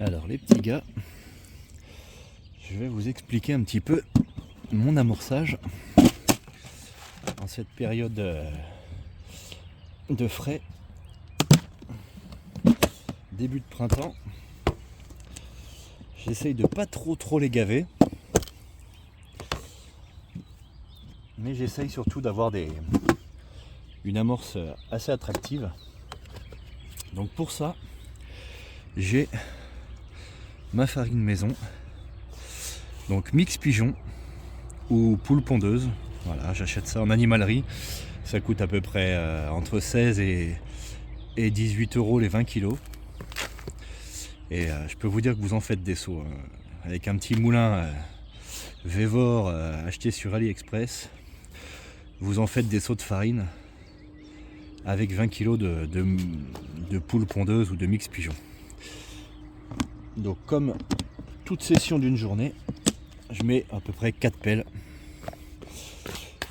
Alors les petits gars, je vais vous expliquer un petit peu mon amorçage en cette période de frais, début de printemps. J'essaye de pas trop les gaver, mais j'essaye surtout d'avoir une amorce assez attractive. Donc pour ça, j'ai ma farine maison, donc mix pigeon ou poule pondeuse. Voilà, j'achète ça en animalerie. Ça coûte à peu près entre 16 et 18 euros les 20 kilos. Et je peux vous dire que vous en faites des seaux. Avec un petit moulin Vévor acheté sur AliExpress, vous en faites des seaux de farine avec 20 kilos de poule pondeuse ou de mix pigeon. Donc comme toute session d'une journée, je mets à peu près 4 pelles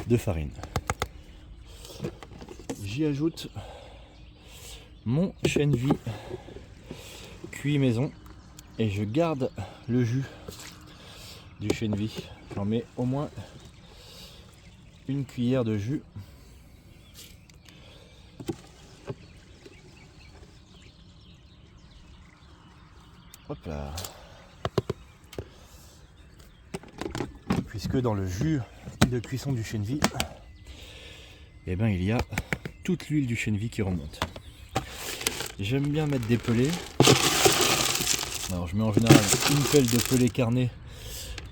de farine. J'y ajoute mon chène-vie cuit maison et je garde le jus du chène-vie. J'en mets au moins une cuillère de jus. Hop là. Puisque dans le jus de cuisson du chène-vie, eh ben, il y a toute l'huile du chène-vie qui remonte. J'aime bien mettre des pelés. Alors je mets en général une pelle de pelé carné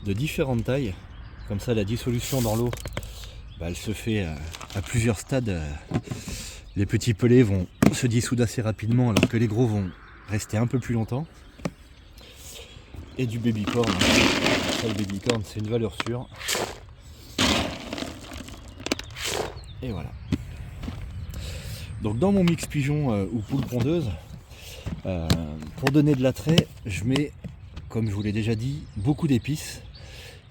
de différentes tailles. Comme ça la dissolution dans l'eau, elle se fait à plusieurs stades. Les petits pelés vont se dissoudre assez rapidement alors que les gros vont rester un peu plus longtemps. Et du baby corn. Ça, le baby corn, c'est une valeur sûre. Et voilà. Donc dans mon mix pigeon ou poule pondeuse, pour donner de l'attrait, je mets, comme je vous l'ai déjà dit, beaucoup d'épices.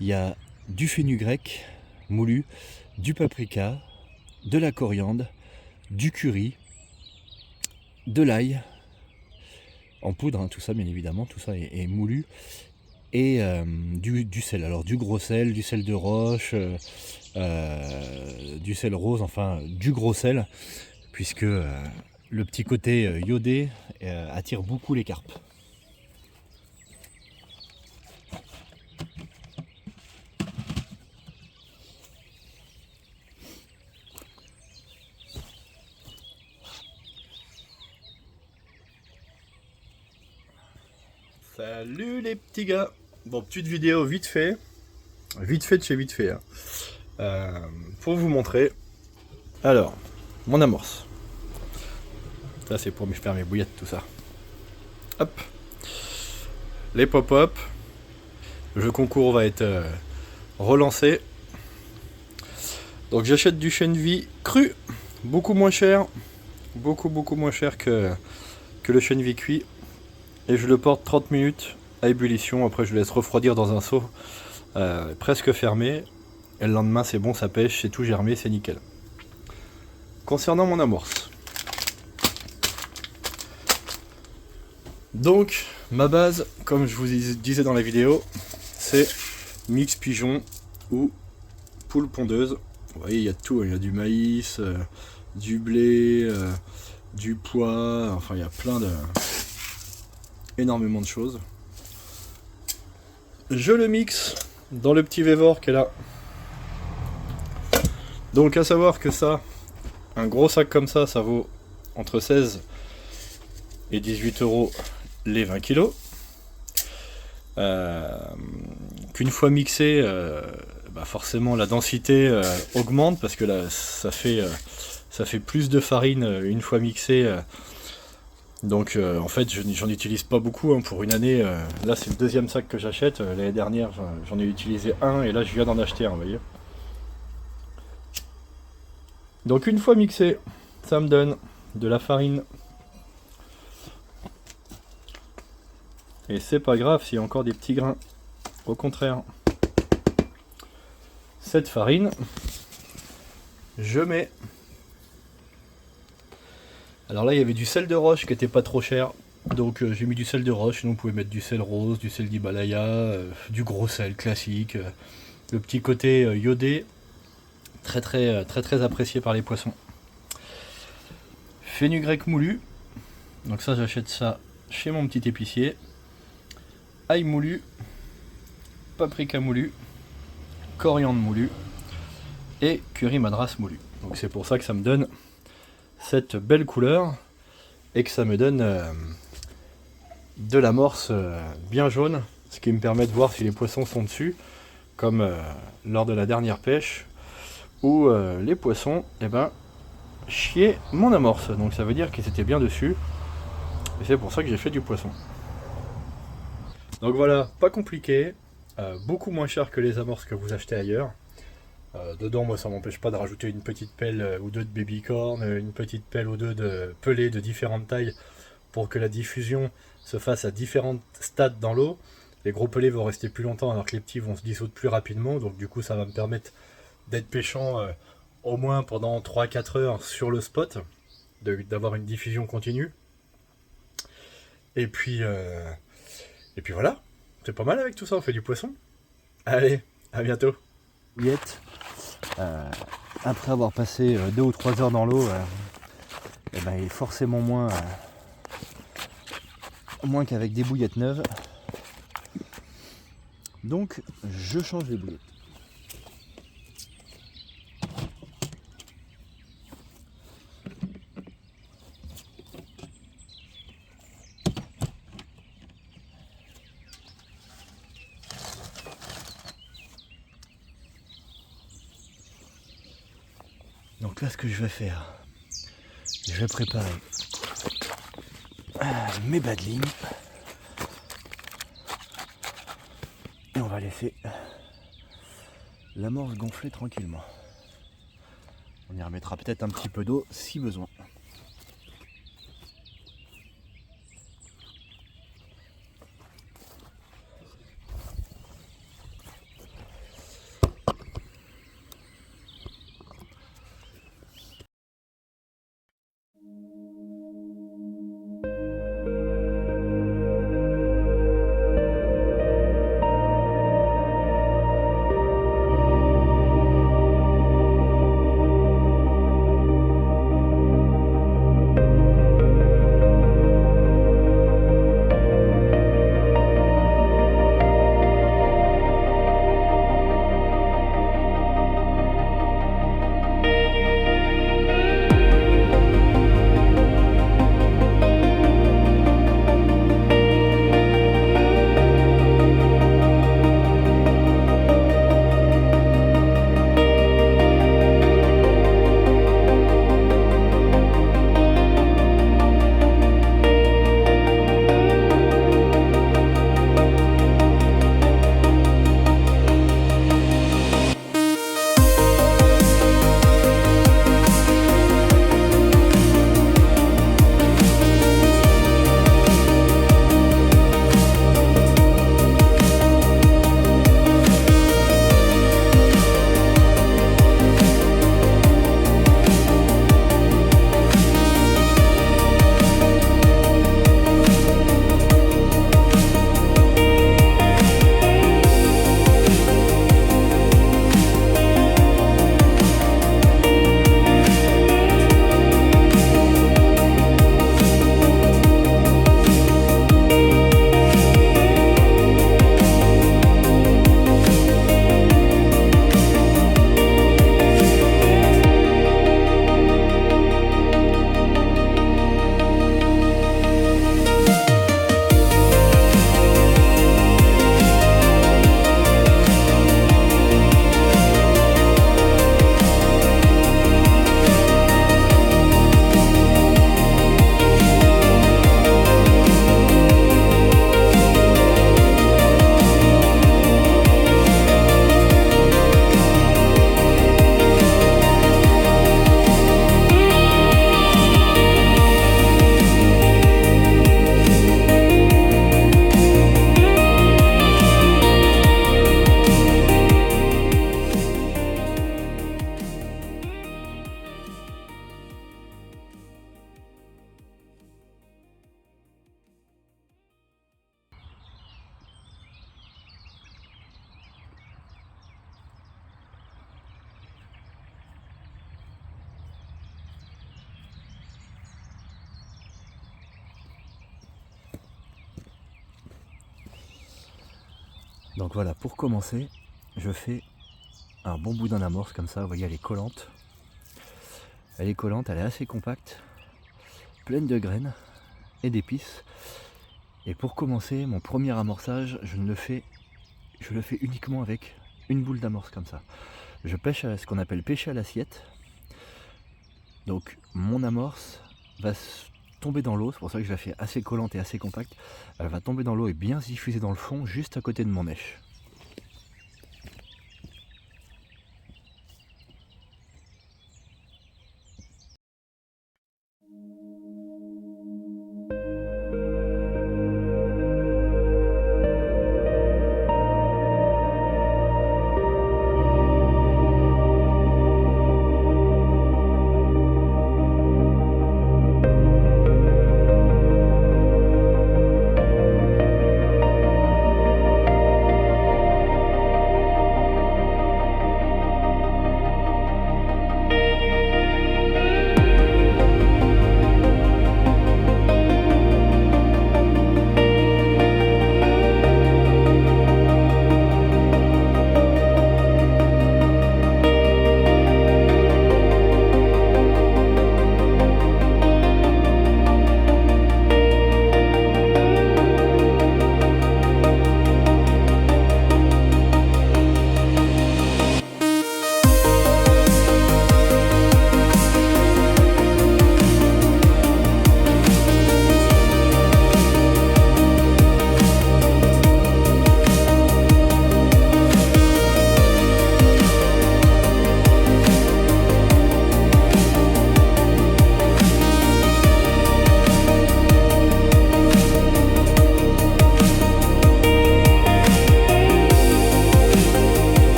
Il y a du fenugrec moulu, du paprika, de la coriandre, du curry, de l'ail en poudre, hein, tout ça bien évidemment, tout ça est moulu, et du sel, alors du gros sel, du sel de roche, du sel rose, enfin du gros sel, puisque le petit côté iodé attire beaucoup les carpes. Salut les petits gars. Bon, petite vidéo vite fait de chez vite fait, hein. Pour vous montrer. Alors, mon amorce. Ça c'est pour me faire mes bouillettes, tout ça. Hop. Les pop-up. Le jeu concours va être relancé. Donc j'achète du chène-vie cru, beaucoup moins cher, beaucoup moins cher que le chène-vie cuit. Et je le porte 30 minutes à ébullition. Après je le laisse refroidir dans un seau presque fermé. Et le lendemain c'est bon, ça pêche, c'est tout germé, c'est nickel. Concernant mon amorce. Donc ma base, comme je vous disais dans la vidéo, c'est mix pigeon ou poule pondeuse. Vous voyez, il y a de tout, il y a du maïs, du blé, du pois, enfin il y a énormément de choses. Je le mixe dans le petit Vévor qui est là. Donc à savoir que ça, un gros sac comme ça vaut entre 16 et 18 euros les 20 kilos. Qu'une fois mixé, forcément la densité augmente parce que là ça fait plus de farine une fois mixé. Donc en fait j'en utilise pas beaucoup, hein, pour une année. Là c'est le deuxième sac que j'achète. L'année dernière j'en ai utilisé un et là je viens d'en acheter un, vous voyez. Donc une fois mixé, ça me donne de la farine. Et c'est pas grave s'il y a encore des petits grains. Au contraire. Cette farine, je mets. Alors là, il y avait du sel de roche qui était pas trop cher. Donc j'ai mis du sel de roche, sinon vous pouvez mettre du sel rose, du sel d'Himalaya, du gros sel classique. Le petit côté iodé, très apprécié par les poissons. Fenugrec moulu, donc ça j'achète ça chez mon petit épicier. Ail moulu, paprika moulu, coriandre moulu et curry madras moulu. Donc c'est pour ça que ça me donne cette belle couleur et que ça me donne de l'amorce bien jaune, ce qui me permet de voir si les poissons sont dessus, comme lors de la dernière pêche où les poissons chiaient mon amorce. Donc ça veut dire qu'ils étaient bien dessus et c'est pour ça que j'ai fait du poisson. Donc voilà, pas compliqué, beaucoup moins cher que les amorces que vous achetez ailleurs. Dedans, moi, ça m'empêche pas de rajouter une petite pelle ou deux de babycorn, une petite pelle ou deux de pelés de différentes tailles pour que la diffusion se fasse à différents stades dans l'eau. Les gros pelés vont rester plus longtemps alors que les petits vont se dissoudre plus rapidement. Donc du coup, ça va me permettre d'être pêchant au moins pendant 3-4 heures sur le spot, d'avoir une diffusion continue. Et puis voilà, c'est pas mal avec tout ça, on fait du poisson. Allez, à bientôt. Après avoir passé 2 ou 3 heures dans l'eau, il est forcément moins qu'avec des bouillettes neuves. Donc je change les bouillettes. Donc là, ce que je vais faire, je vais préparer mes badlings et on va laisser l'amorce gonfler tranquillement. On y remettra peut-être un petit peu d'eau si besoin. Donc voilà, pour commencer, je fais un bon boudin d'amorce comme ça. Vous voyez, elle est collante. Elle est collante, elle est assez compacte, pleine de graines et d'épices. Et pour commencer, mon premier amorçage, je le fais uniquement avec une boule d'amorce comme ça. Je pêche à ce qu'on appelle pêcher à l'assiette. Donc mon amorce va tomber dans l'eau, c'est pour ça que je la fais assez collante et assez compacte. Elle va tomber dans l'eau et bien se diffuser dans le fond, juste à côté de mon mèche.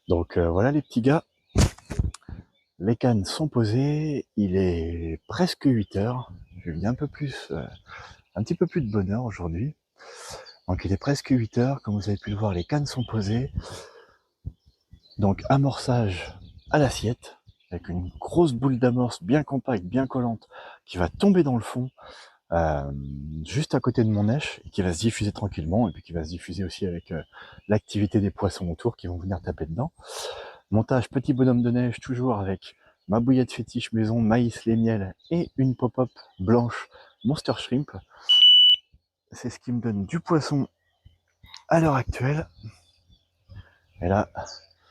Donc voilà les petits gars, les cannes sont posées, il est presque 8 heures, j'ai mis un petit peu plus de bonheur aujourd'hui. Donc il est presque 8 heures, comme vous avez pu le voir, les cannes sont posées. Donc amorçage à l'assiette, avec une grosse boule d'amorce bien compacte, bien collante, qui va tomber dans le fond, juste à côté de mon nèche, et qui va se diffuser tranquillement, et puis qui va se diffuser aussi avec l'activité des poissons autour qui vont venir taper dedans. Montage petit bonhomme de neige, toujours avec ma bouillette fétiche maison, maïs, les miels, et une pop-up blanche Monster Shrimp. C'est ce qui me donne du poisson à l'heure actuelle. Et là,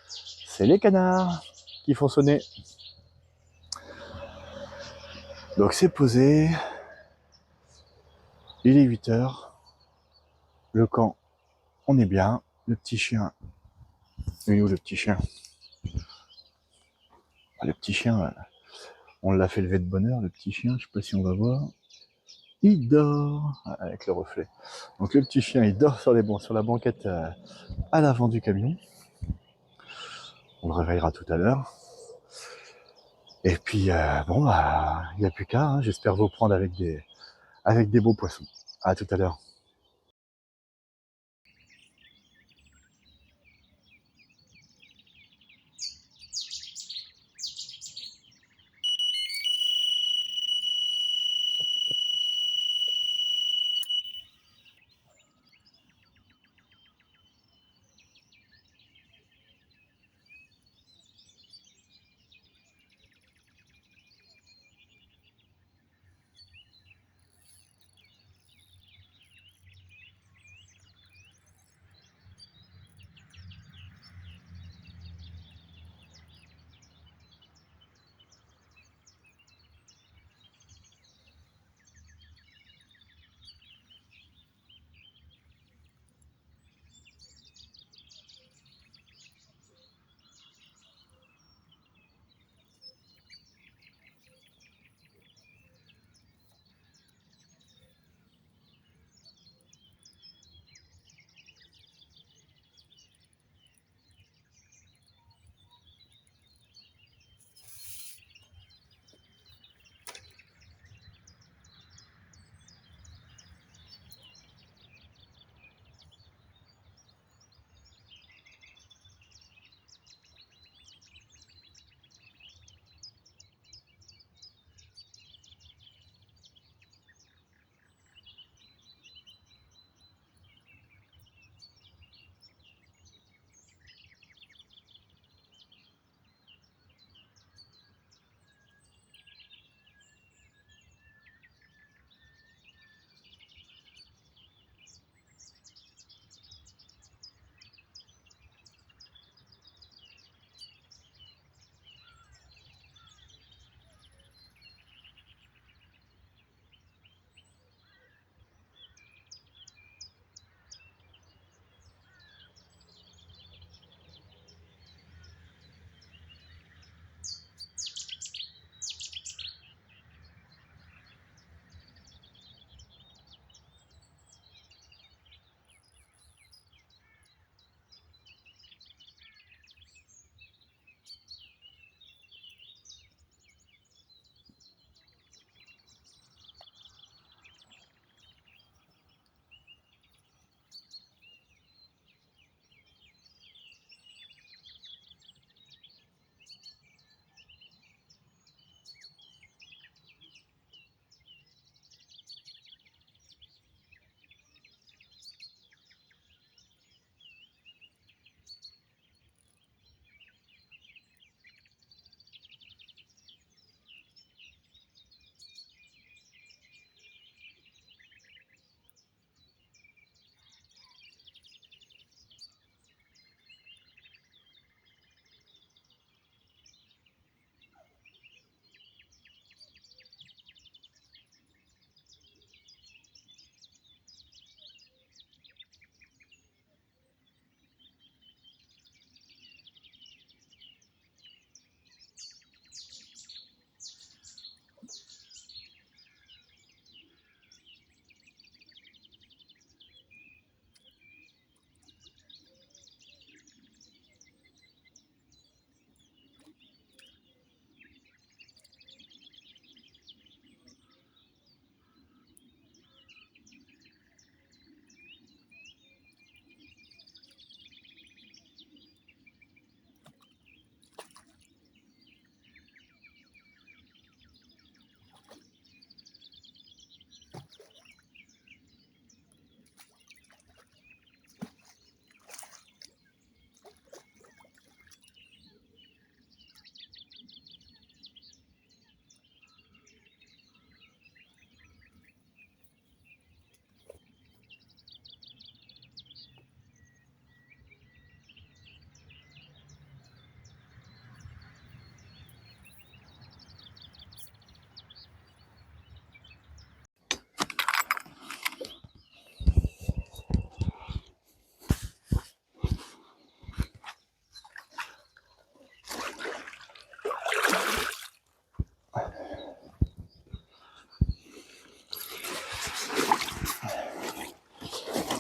c'est les canards qui font sonner. Donc c'est posé, il est 8 heures, le camp, on est bien, le petit chien, il est où le petit chien? Le petit chien, on l'a fait lever de bonne heure, le petit chien, je sais pas si on va voir, il dort, avec le reflet. Donc le petit chien, il dort sur la banquette à l'avant du camion, on le réveillera tout à l'heure. Et puis bon bah, il n'y a plus qu'à, hein. J'espère vous prendre avec des beaux poissons. À tout à l'heure.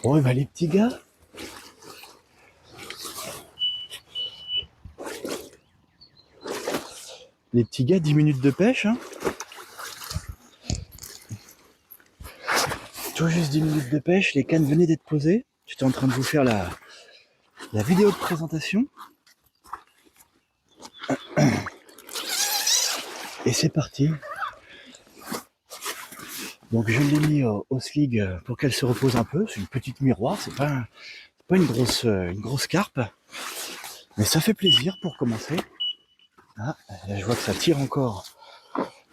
Bon, et bah les petits gars, les petits gars, 10 minutes de pêche, hein. Tout juste 10 minutes de pêche, les cannes venaient d'être posées. J'étais en train de vous faire la vidéo de présentation. Et c'est parti. Donc je l'ai mis au slig pour qu'elle se repose un peu. C'est une petite miroir, c'est pas une grosse carpe. Mais ça fait plaisir pour commencer. Ah, là, je vois que ça tire encore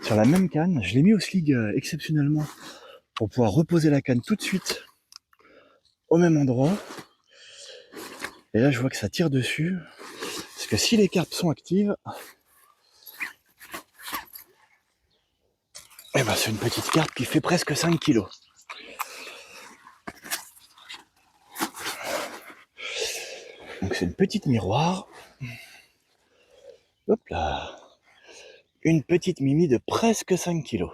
sur la même canne. Je l'ai mis au slig exceptionnellement pour pouvoir reposer la canne tout de suite au même endroit. Et là je vois que ça tire dessus. Parce que si les carpes sont actives, eh ben c'est une petite carpe qui fait presque 5 kilos. Donc c'est une petite miroir. Hop là. Une petite mimi de presque 5 kilos.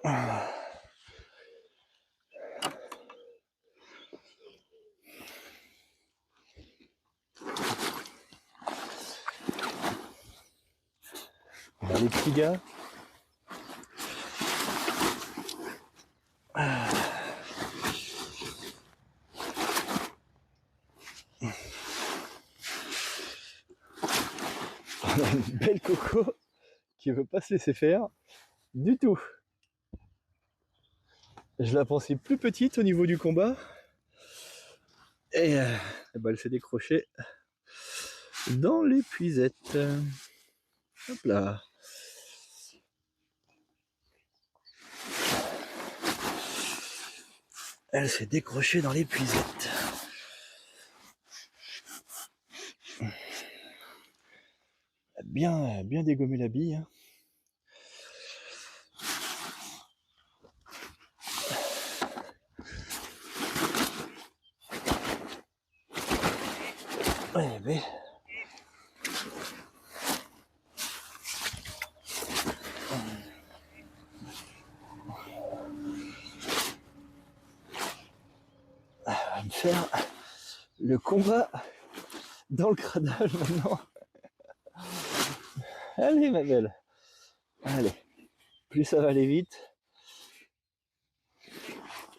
Les petits gars. On a une belle coco qui veut pas se laisser faire du tout. Je la pensais plus petite au niveau du combat. Et ben elle s'est décrochée dans l'épuisette. Hop là. Elle s'est décrochée dans l'épuisette. Bien dégommé la bille. Hein. Ouais, mais... On va me faire le combat dans le cradage maintenant. Allez ma belle. Allez. Plus ça va aller vite.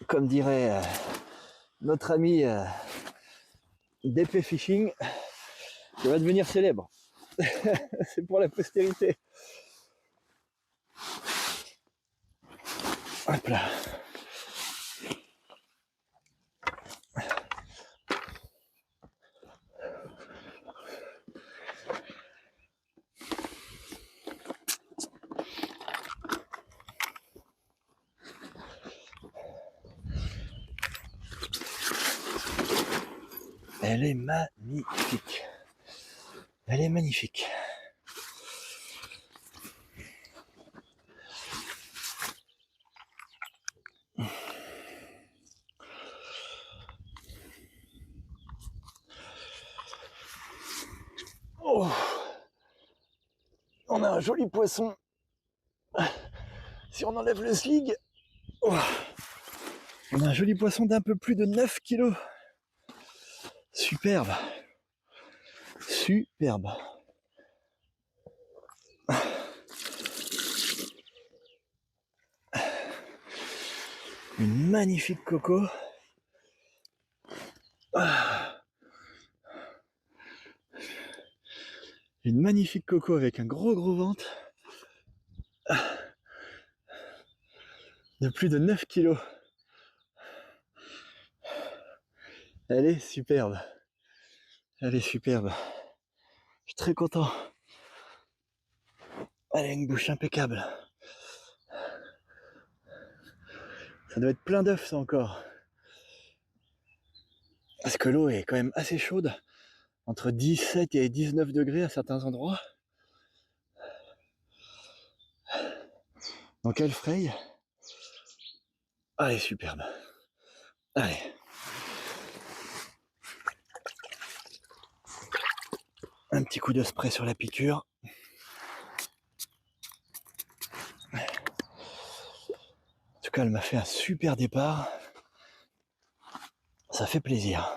Comme dirait notre ami d'épée fishing, qui va devenir célèbre. C'est pour la postérité. Hop là. Elle est magnifique. Elle est magnifique. Oh, on a un joli poisson. Si on enlève le slig, oh, on a un joli poisson d'un peu plus de 9 kilos. Superbe. Superbe. Une magnifique coco. Une magnifique coco avec un gros ventre. De plus de 9 kilos. Elle est superbe. Elle est superbe. Je suis très content. Elle a une bouche impeccable. Ça doit être plein d'œufs ça encore. Parce que l'eau est quand même assez chaude. Entre 17 et 19 degrés à certains endroits. Donc elle fraye. Ah, elle est superbe. Allez. Un petit coup de spray sur la piqûre. En tout cas, elle m'a fait un super départ. Ça fait plaisir.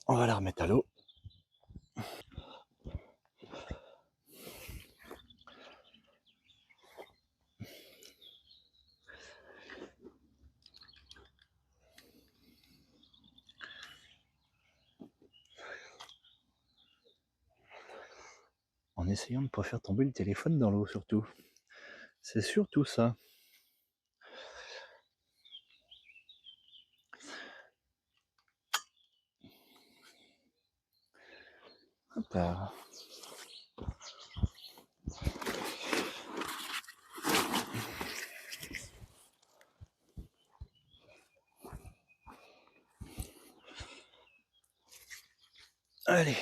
On va la remettre à l'eau. En essayant de ne pas faire tomber le téléphone dans l'eau surtout. C'est surtout ça. Hop là. Allez.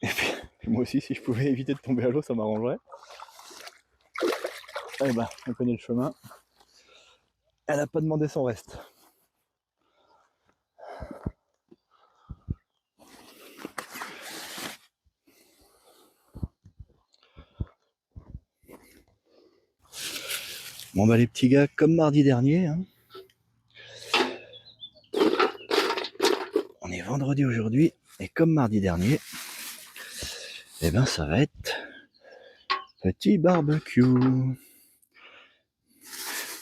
Et puis moi aussi, si je pouvais éviter de tomber à l'eau, ça m'arrangerait. Eh ben, on connaît le chemin. Elle n'a pas demandé son reste. Bon bah les petits gars, comme mardi dernier, hein, on est vendredi aujourd'hui, et comme mardi dernier, eh ben ça va être petit barbecue.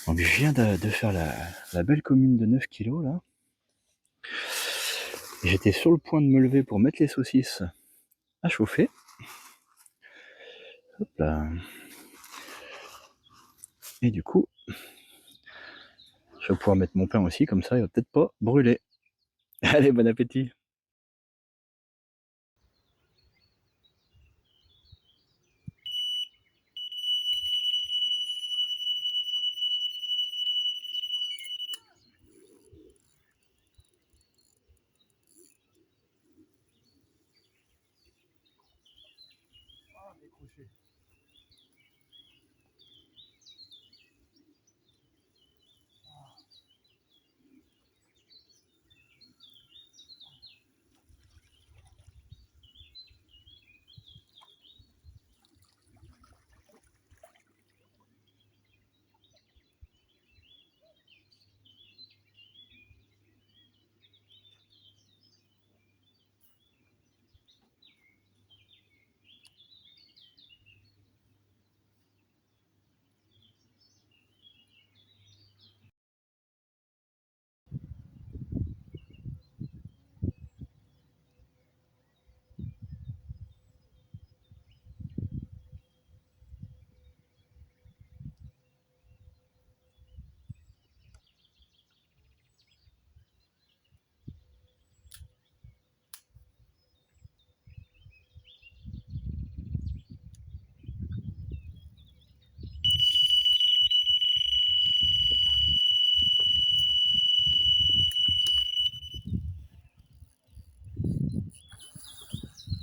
Donc je viens de faire la belle commune de 9 kilos là. J'étais sur le point de me lever pour mettre les saucisses à chauffer. Hop là. Et du coup, je vais pouvoir mettre mon pain aussi, comme ça il va peut-être pas brûler. Allez, bon appétit. Ah, décroché.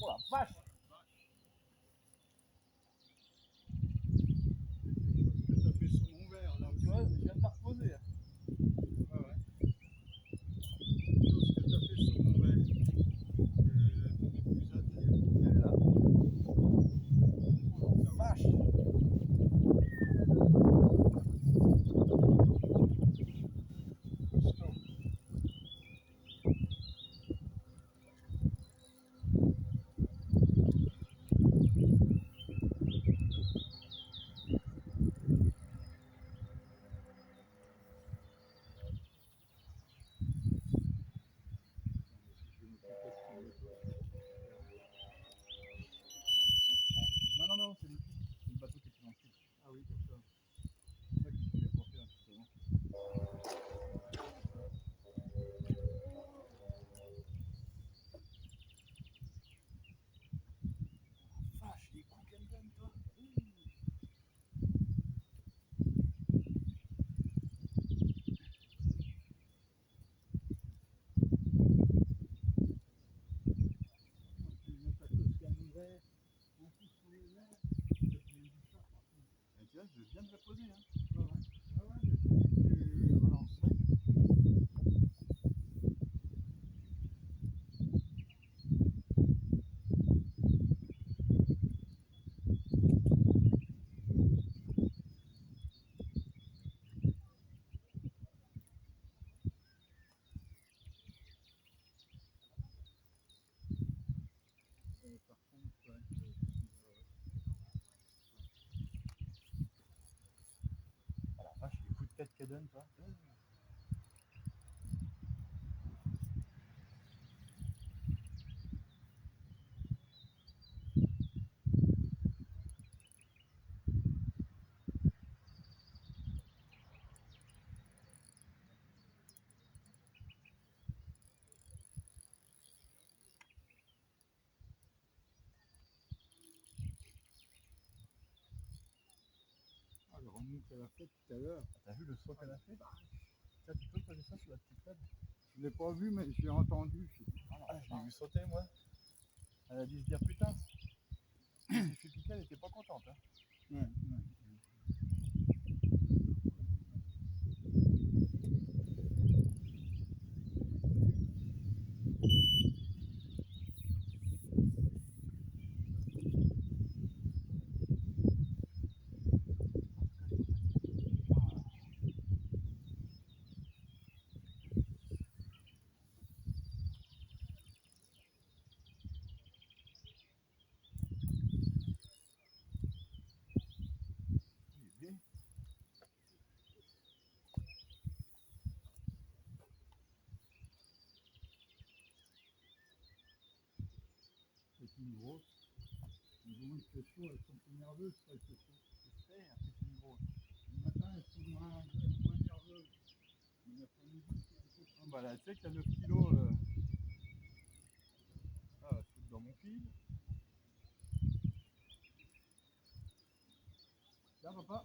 Oh la vache! Ça fait sur mon verre là. Tu vois, je viens de la reposer. Ouais, ouais. Ce que tu as fait sur mon verre. Elle est là. Oh la vache! Non, non, non, c'est le bateau qui est plus dans le sud. Ah oui, comme ça. C'est ça que je voulais porter un petit peu. Vache, les coups qu'elle me donne, toi. Tu mets ta coque à l'envers, un coup sur le verre, et tu vois, je viens de la poser, hein. Ouais, ouais. Ouais, ouais, tu relances sec. Par contre, ouais. Ah la vache, les coups de tête qu'elle donne, toi. Ah, le remous qu'elle a fait tout à l'heure. T'as vu le saut qu'elle a fait? Tiens, tu peux poser ça sur la petite table? Je l'ai pas vu, mais j'ai entendu. Ah, je l'ai vu sauter, moi. Elle a dû se dire putain. J'ai fait piquer, elle était pas contente. Hein. Ouais, ouais. une grosse. Mais bon, il fait chaud, elles sont plus nerveuses quand il fait chaud. J'espère que c'est une grosse. Le matin, elles sont moins nerveuses. Mais l'après-midi, c'est un peu chaud. Bah là, tu sais qu'il y a 9 kilos. Ah, je suis dans mon fil. Là, papa.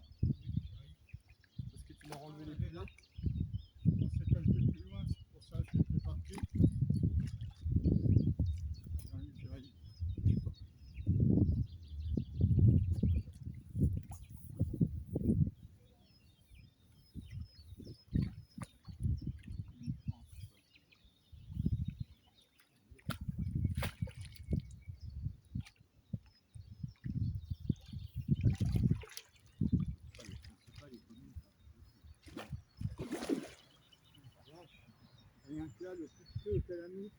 Parce que tu m'as enlevé les pilotes. On s'est calqué plus loin, c'est pour ça que je suis parti. J'arrive. Rien que là, le coup de feu qu'elle a mis.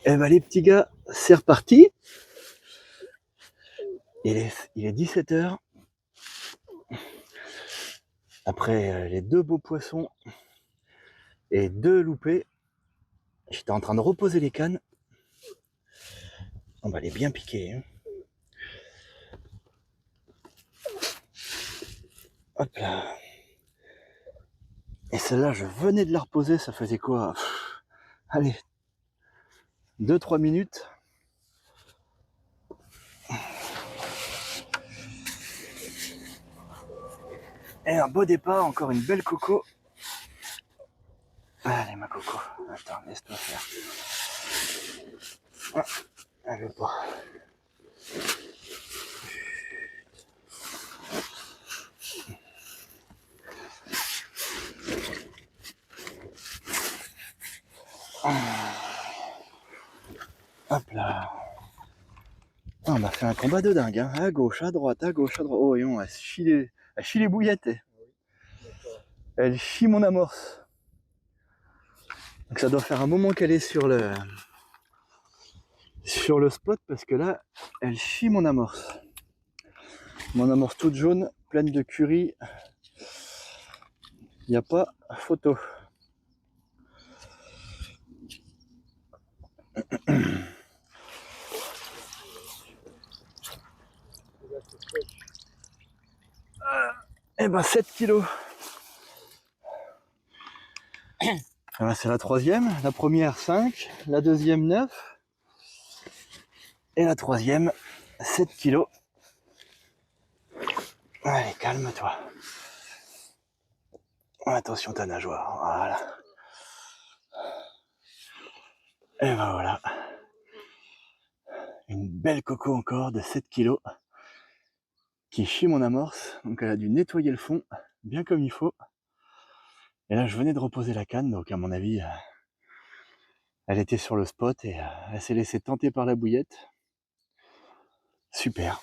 Eh ben les petits gars, c'est reparti. Il est 17h. Après les 2 beaux poissons et 2 loupés, j'étais en train de reposer les cannes. On va les bien piquer. Hein. Hop là. Et celle-là, je venais de la reposer, ça faisait quoi? Allez, 2-3 minutes. Et un beau départ, encore une belle coco. Allez ma coco, attends, laisse-toi faire. Ah, elle veut pas. Hop là. Ah, on a fait un combat de dingue, hein. À gauche, à droite, à gauche, à droite. Oh, non, elle chie les bouillettes. Elle chie mon amorce. Donc ça doit faire un moment qu'elle est sur le spot parce que là, elle chie mon amorce. Mon amorce toute jaune, pleine de curry. Il n'y a pas photo. Eh ben 7 kilos. Alors c'est la troisième. La première 5, la deuxième 9. Et la troisième 7 kilos. Allez, calme-toi. Attention ta nageoire. Voilà. Et ben voilà. Une belle coco encore de 7 kilos qui chie mon amorce. Donc elle a dû nettoyer le fond bien comme il faut. Et là je venais de reposer la canne, donc à mon avis elle était sur le spot et elle s'est laissée tenter par la bouillette. Super.